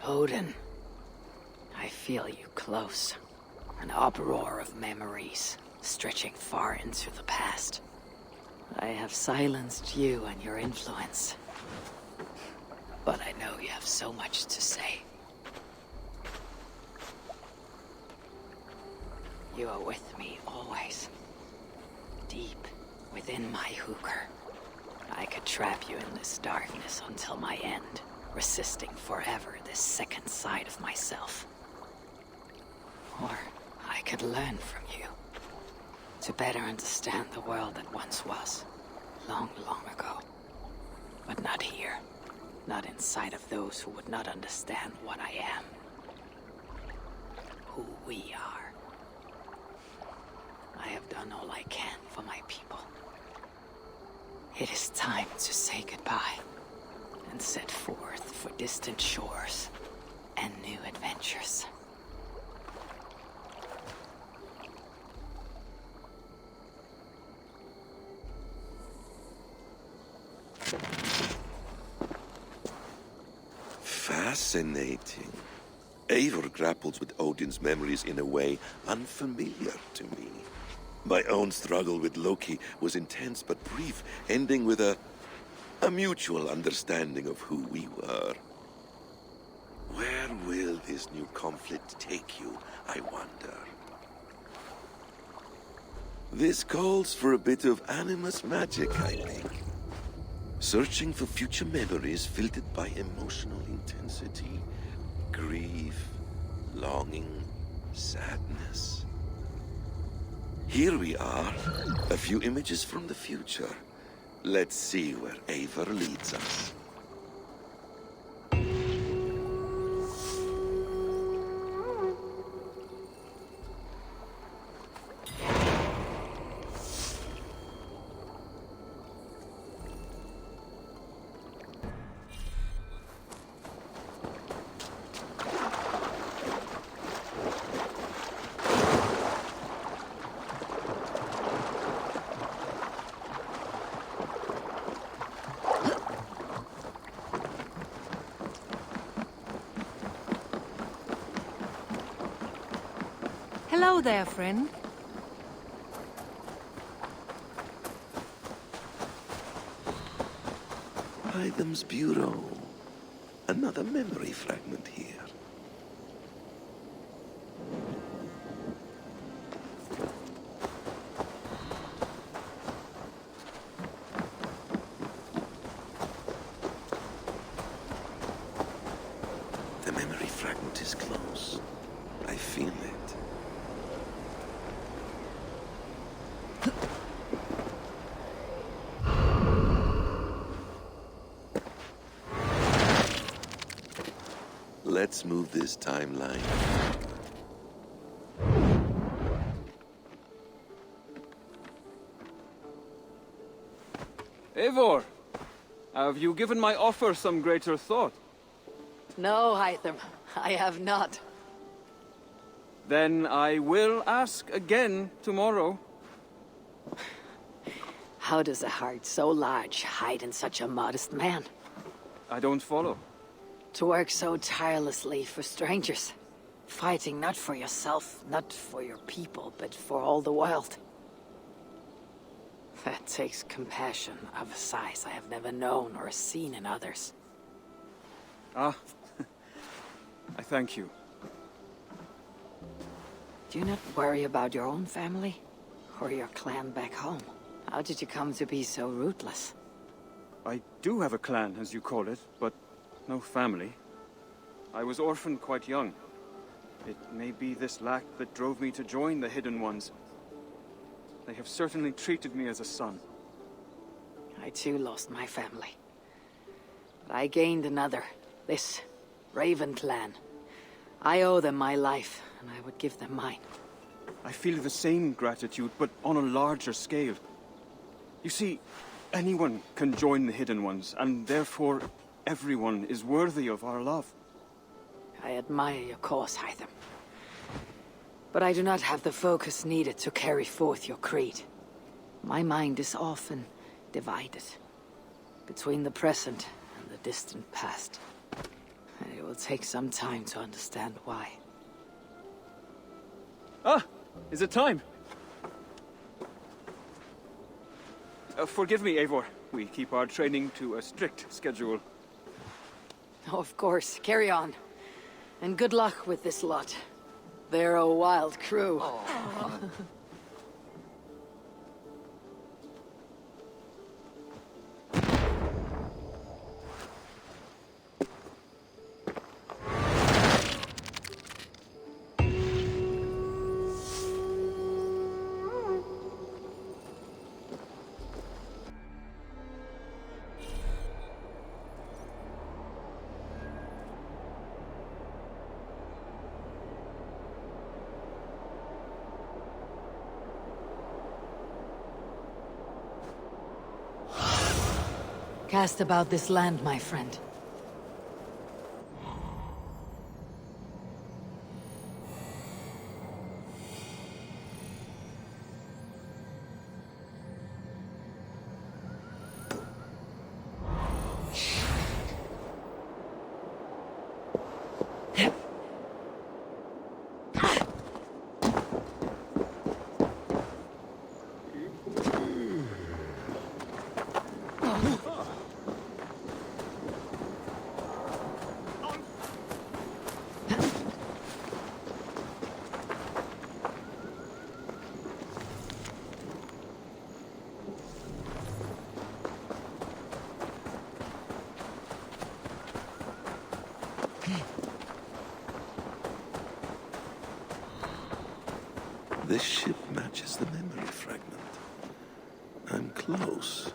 Odin, I feel you close. An uproar of memories, stretching far into the past. I have silenced you and your influence. But I know you have so much to say. You are with me always. Deep within my hooker. I could trap you in this darkness until my end, resisting forever this second side of myself. Or I could learn from you, to better understand the world that once was, long, long ago. But not here, not inside of those who would not understand what I am. Who we are. I have done all I can for my people. It is time to say goodbye, and set forth for distant shores and new adventures. Fascinating. Eivor grapples with Odin's memories in a way unfamiliar to me. My own struggle with Loki was intense but brief, ending with a mutual understanding of who we were. Where will this new conflict take you, I wonder? This calls for a bit of animus magic, I think. Searching for future memories filtered by emotional intensity, grief, longing, sadness. Here we are, a few images from the future. Let's see where Eivor leads us. Hello there, friend. Hytham's Bureau. Another memory fragment here. The memory fragment is close. I feel it. Let's move this timeline. Eivor, have you given my offer some greater thought? No, Hytham, I have not. Then I will ask again tomorrow. How does a heart so large hide in such a modest man? I don't follow. To work so tirelessly for strangers. Fighting not for yourself, not for your people, but for all the world. That takes compassion of a size I have never known or seen in others. Ah, I thank you. Do you not worry about your own family? Or your clan back home? How did you come to be so rootless? I do have a clan, as you call it, but no family. I was orphaned quite young. It may be this lack that drove me to join the Hidden Ones. They have certainly treated me as a son. I too lost my family. But I gained another. This Raven clan. I owe them my life, and I would give them mine. I feel the same gratitude, but on a larger scale. You see, anyone can join the Hidden Ones, and therefore everyone is worthy of our love. I admire your cause, Hytham. But I do not have the focus needed to carry forth your creed. My mind is often divided between the present and the distant past. It will take some time to understand why. Ah! Is it time? Forgive me, Eivor. We keep our training to a strict schedule. Oh, of course. Carry on. And good luck with this lot. They're a wild crew. Cast about this land, my friend. This ship matches the memory fragment. I'm close.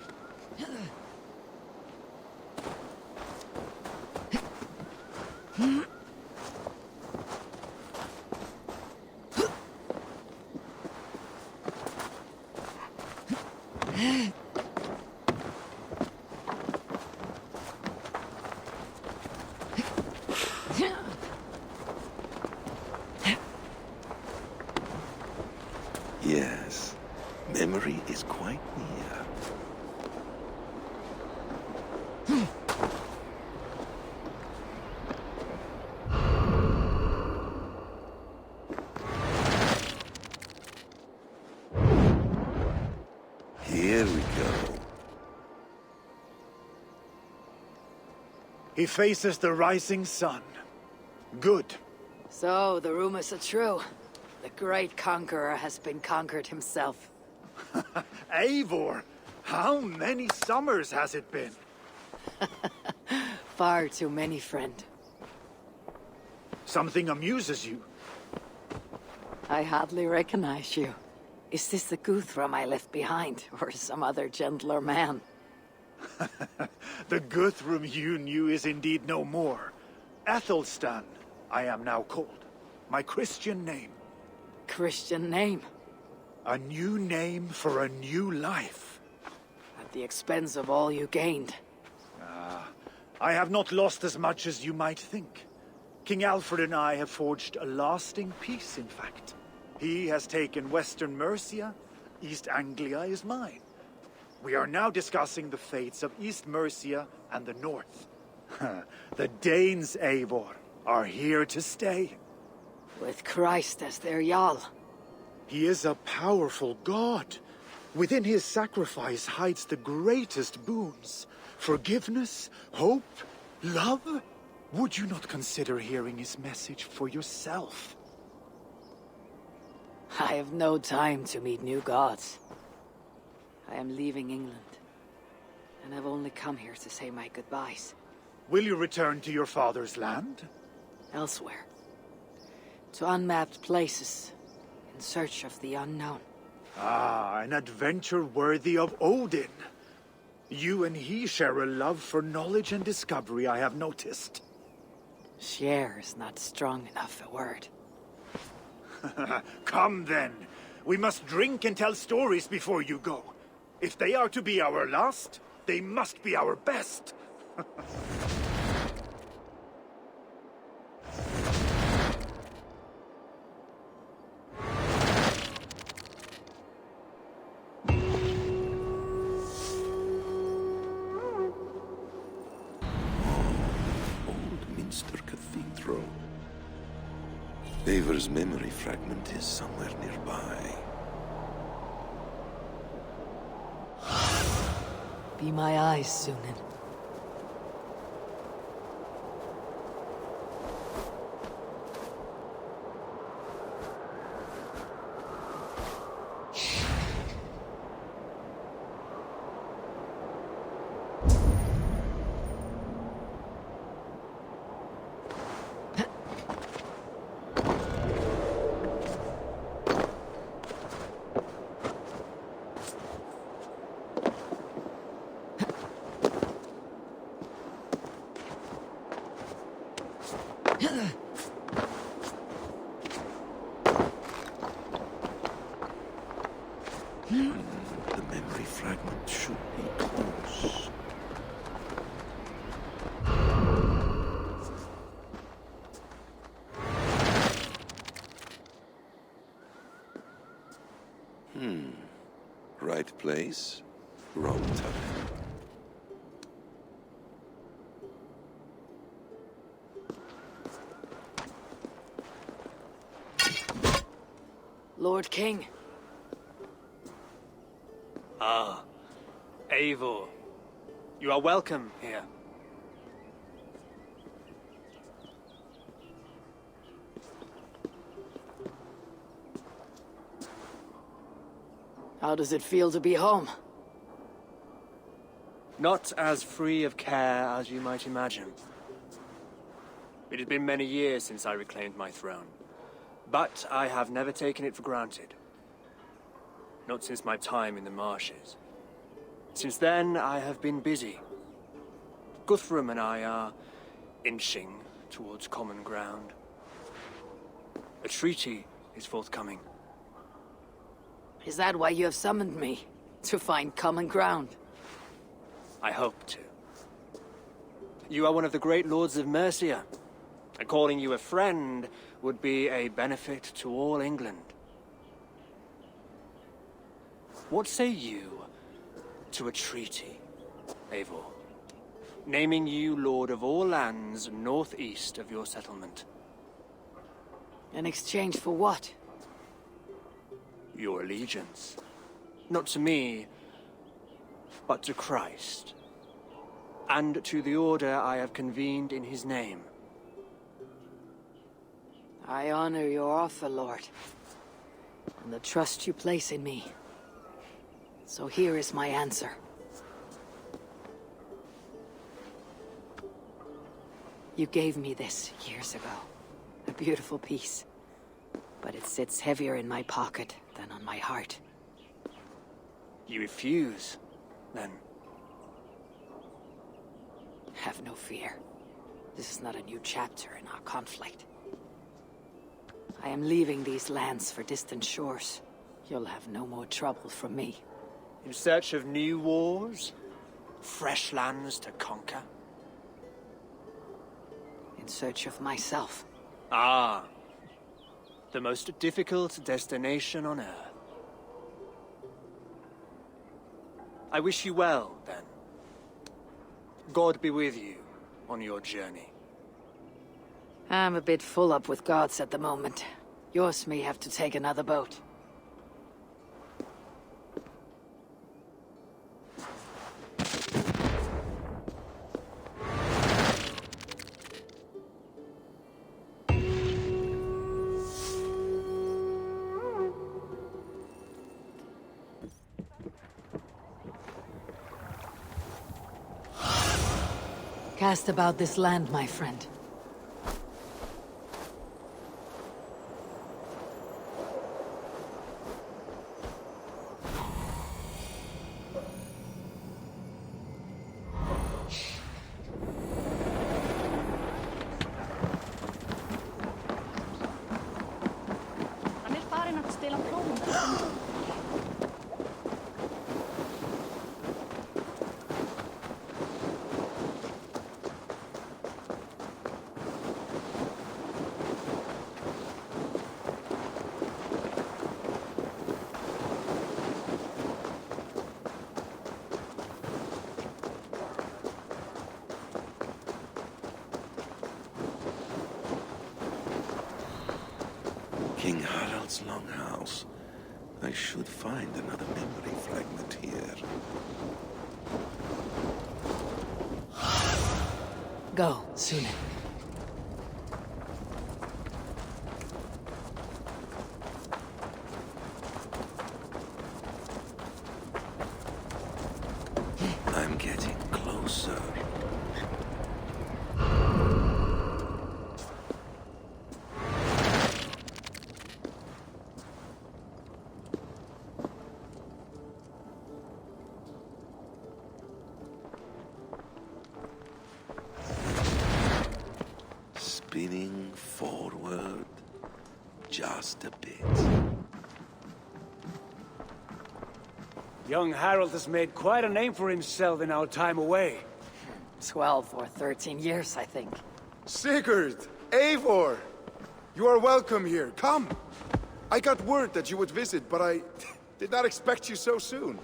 Yes, memory is quite near. Here we go. He faces the rising sun. Good. So, the rumors are true. The great conqueror has been conquered himself. Eivor, how many summers has it been? Far too many, friend. Something amuses you. I hardly recognize you. Is this the Guthrum I left behind, or some other gentler man? The Guthrum you knew is indeed no more. Aethelstan, I am now called. My Christian name. Christian name, A new name for a new life. at the expense of all you gained. I have not lost as much as you might think. King Aelfred and I have forged a lasting peace, in fact. He has taken Western Mercia, East Anglia is mine. We are now discussing the fates of East Mercia and the North. The Danes, Eivor, are here to stay. With Christ as their Jarl. He is a powerful god. Within his sacrifice hides the greatest boons. Forgiveness, hope, love. Would you not consider hearing his message for yourself? I have no time to meet new gods. I am leaving England, and I've only come here to say my goodbyes. Will you return to your father's land? Elsewhere. To unmapped places, in search of the unknown. Ah, an adventure worthy of Odin. You and he share a love for knowledge and discovery, I have noticed. Share is not strong enough a word. Come then. We must drink and tell stories before you go. If they are to be our last, they must be our best. Old Minster Cathedral. Eivur's memory fragment is somewhere nearby. Be my eyes, Sunan. The memory fragment should be close. Right place, wrong time. Lord King. Ah, Eivor. You are welcome here. How does it feel to be home? Not as free of care as you might imagine. It has been many years since I reclaimed my throne, but I have never taken it for granted. Not since my time in the marshes. Since then, I have been busy. Guthrum and I are inching towards common ground. A treaty is forthcoming. Is that why you have summoned me? To find common ground? I hope to. You are one of the great lords of Mercia, and calling you a friend would be a benefit to all England. What say you to a treaty, Eivor? Naming you lord of all lands northeast of your settlement. In exchange for what? Your allegiance. Not to me, but to Christ. And to the order I have convened in his name. I honor your offer, Lord, and the trust you place in me. So here is my answer. You gave me this years ago. A beautiful piece. But it sits heavier in my pocket than on my heart. You refuse, then? Have no fear. This is not a new chapter in our conflict. I am leaving these lands for distant shores. You'll have no more trouble from me. In search of new wars? Fresh lands to conquer? In search of myself. Ah. The most difficult destination on Earth. I wish you well, then. God be with you on your journey. I'm a bit full up with gods at the moment. Yours may have to take another boat. Cast about this land, my friend. Hann farinn að stela plómum. Harald's longhouse. I should find another memory fragment here. Go, Sunan. I'm getting closer. Spinning forward just a bit. Young Harold has made quite a name for himself in our time away. 12 or 13 years, I think. Sigurd! Eivor! You are welcome here. Come! I got word that you would visit, but I did not expect you so soon.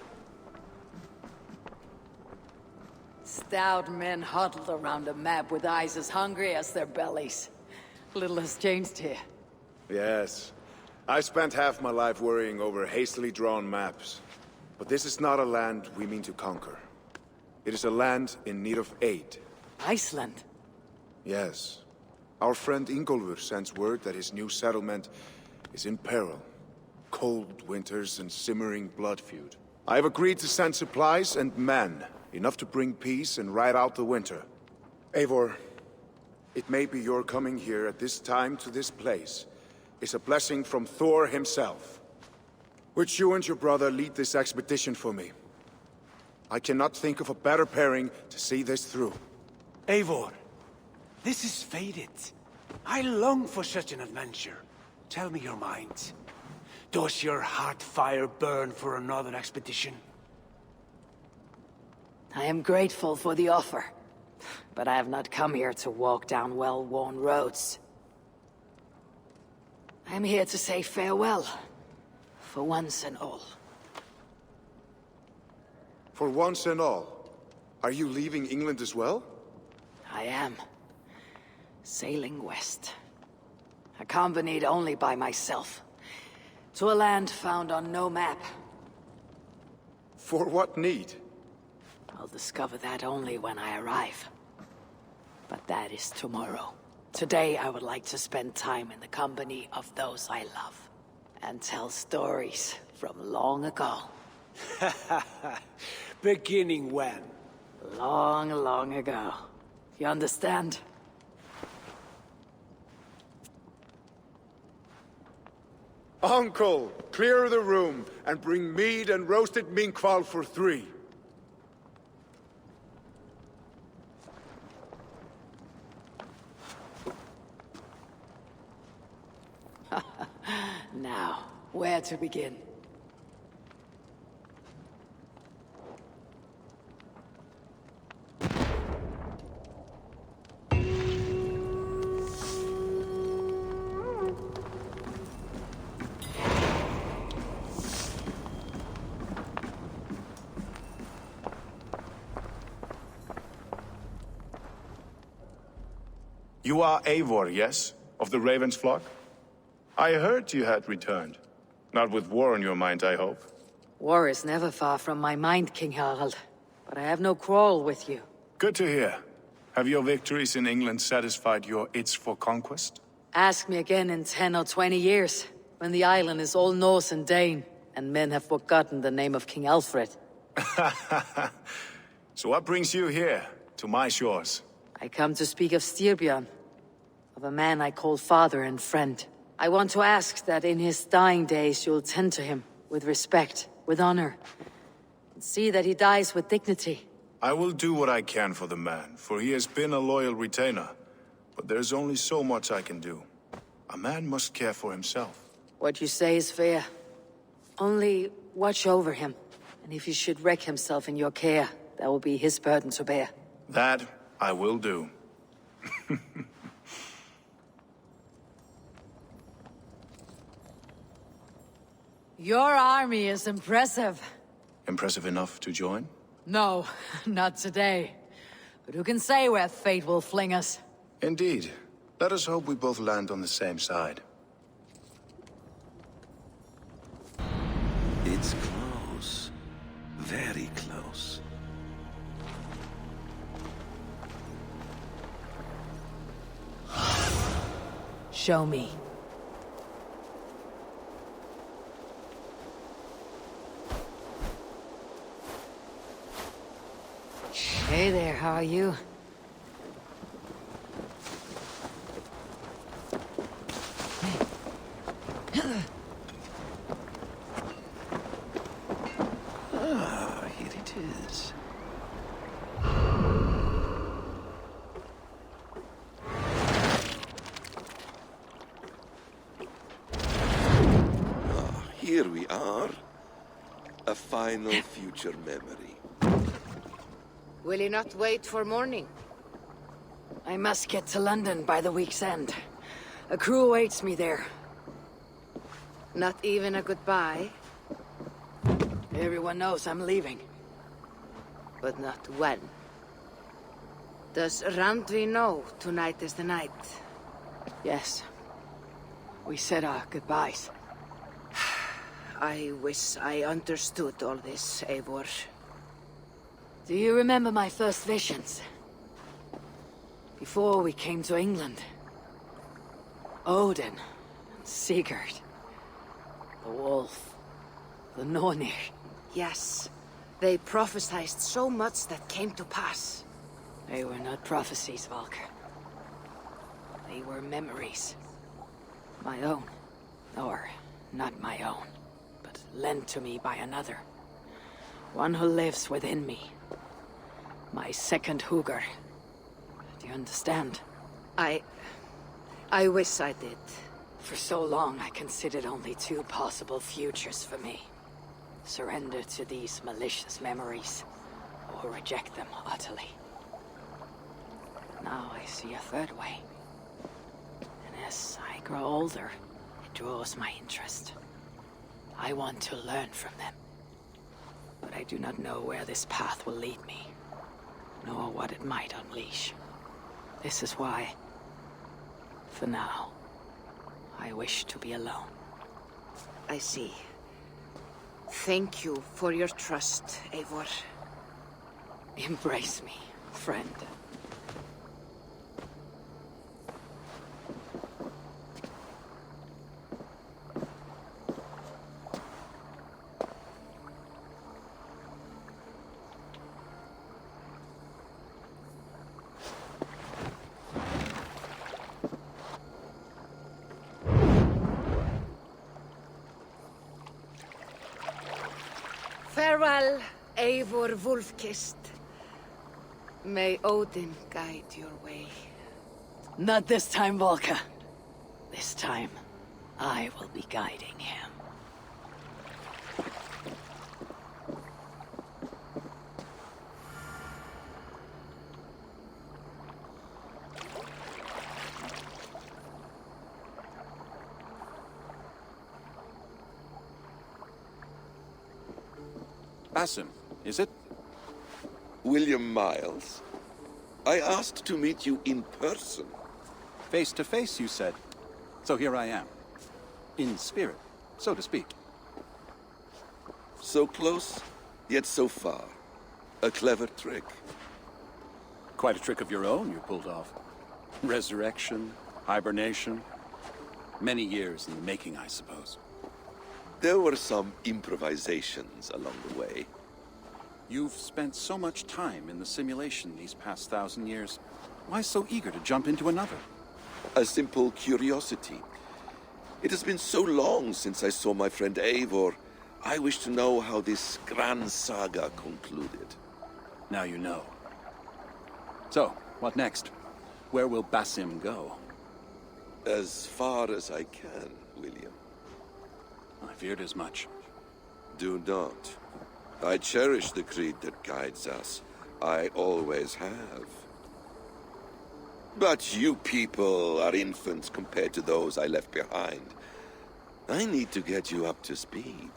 Stout men huddled around a map with eyes as hungry as their bellies. Little has changed here. Yes. I spent half my life worrying over hastily drawn maps. But this is not a land we mean to conquer. It is a land in need of aid. Iceland? Yes. Our friend Ingólfur sends word that his new settlement is in peril. Cold winters and simmering blood feud. I have agreed to send supplies and men, enough to bring peace and ride out the winter. Eivor, it may be your coming here at this time to this place is a blessing from Thor himself. Would you and your brother lead this expedition for me? I cannot think of a better pairing to see this through. Eivor, this is fated. I long for such an adventure. Tell me your mind. Does your heart fire burn for another expedition? I am grateful for the offer, but I have not come here to walk down well-worn roads. I am here to say farewell, for once and all. For once and all, are you leaving England as well? I am. Sailing west. Accompanied only by myself. To a land found on no map. For what need? I'll discover that only when I arrive. But that is tomorrow. Today I would like to spend time in the company of those I love. And tell stories from long ago. Beginning when? Long, long ago. You understand? Uncle, clear the room and bring mead and roasted minkwal for 3. Now, where to begin? You are Eivor, yes? Of the Raven's flock? I heard you had returned. Not with war on your mind, I hope. War is never far from my mind, King Harald. But I have no quarrel with you. Good to hear. Have your victories in England satisfied your itch for conquest? Ask me again in 10 or 20 years, when the island is all Norse and Dane, and men have forgotten the name of King Aelfred. So what brings you here, to my shores? I come to speak of Styrbjörn, of a man I call father and friend. I want to ask that in his dying days you'll tend to him, with respect, with honor, and see that he dies with dignity. I will do what I can for the man, for he has been a loyal retainer. But there's only so much I can do. A man must care for himself. What you say is fair. Only watch over him, and if he should wreck himself in your care, that will be his burden to bear. That I will do. Your army is impressive. Impressive enough to join? No, not today. But who can say where fate will fling us? Indeed. Let us hope we both land on the same side. It's close. Very close. Show me. Hey there, how are you? Ah, here it is. Here we are. A final future memory. Will you not wait for morning? I must get to London by the week's end. A crew awaits me there. Not even a goodbye, Everyone knows I'm leaving. but not when. Does Randvi know tonight is the night? Yes. We said our goodbyes. I wish I understood all this, Eivor. Do you remember my first visions? Before we came to England. Odin, and Sigurd, the wolf, the Nornir. Yes, they prophesied so much that came to pass. They were not prophecies, Valka. They were memories. My own. Or not my own, but lent to me by another. One who lives within me. My second Hugr. Do you understand? I wish I did. For so long, I considered only two possible futures for me. Surrender to these malicious memories, or reject them utterly. Now I see a third way. And as I grow older, it draws my interest. I want to learn from them. But I do not know where this path will lead me, nor what it might unleash. This is why, for now, I wish to be alone. I see. Thank you for your trust, Eivor. Embrace me, friend. Farewell, Eivor Wolfkist. May Odin guide your way. Not this time, Volka. This time, I will be guiding him. Basim, is it? William Miles. I asked to meet you in person. Face to face, you said. So here I am. In spirit, so to speak. So close, yet so far. A clever trick. Quite a trick of your own you pulled off. Resurrection, hibernation. Many years in the making, I suppose. There were some improvisations along the way. You've spent so much time in the simulation these past 1,000 years. Why so eager to jump into another? A simple curiosity. It has been so long since I saw my friend Eivor. I wish to know how this grand saga concluded. Now you know. So, what next? Where will Basim go? As far as I can, William. I feared as much. Do not. I cherish the creed that guides us. I always have. But you people are infants compared to those I left behind. I need to get you up to speed.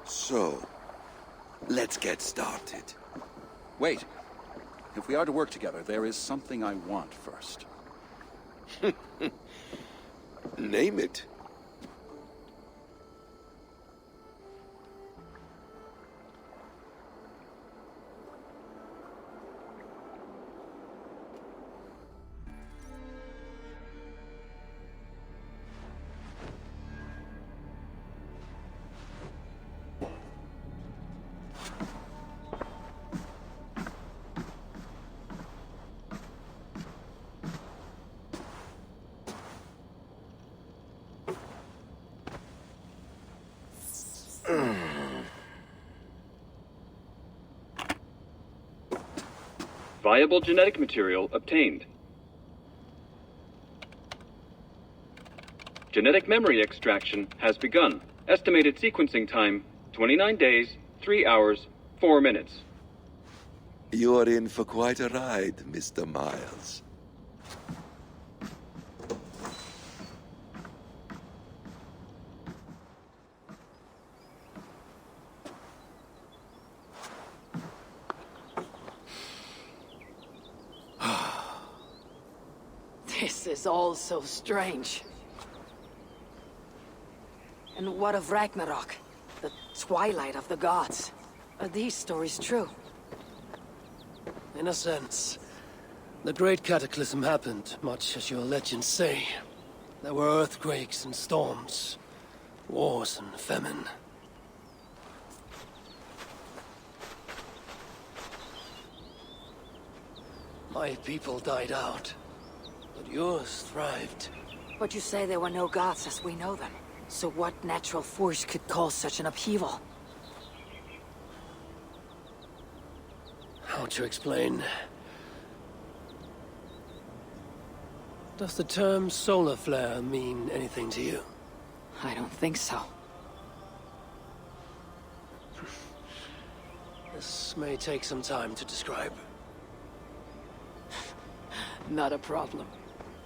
So, let's get started. Wait. If we are to work together, there is something I want first. Name it. Viable genetic material obtained. Genetic memory extraction has begun. Estimated sequencing time, 29 days, 3 hours, 4 minutes. You are in for quite a ride, Mr. Miles. This is all so strange. And what of Ragnarok? The twilight of the gods? Are these stories true? In a sense. The Great Cataclysm happened, much as your legends say. There were earthquakes and storms, wars and famine. My people died out, but yours thrived. But you say there were no gods as we know them. So what natural force could cause such an upheaval? How to explain? Does the term solar flare mean anything to you? I don't think so. This may take some time to describe. Not a problem.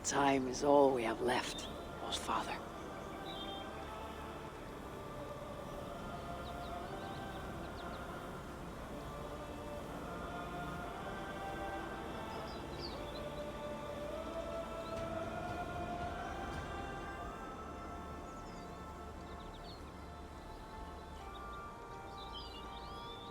Time is all we have left, Father.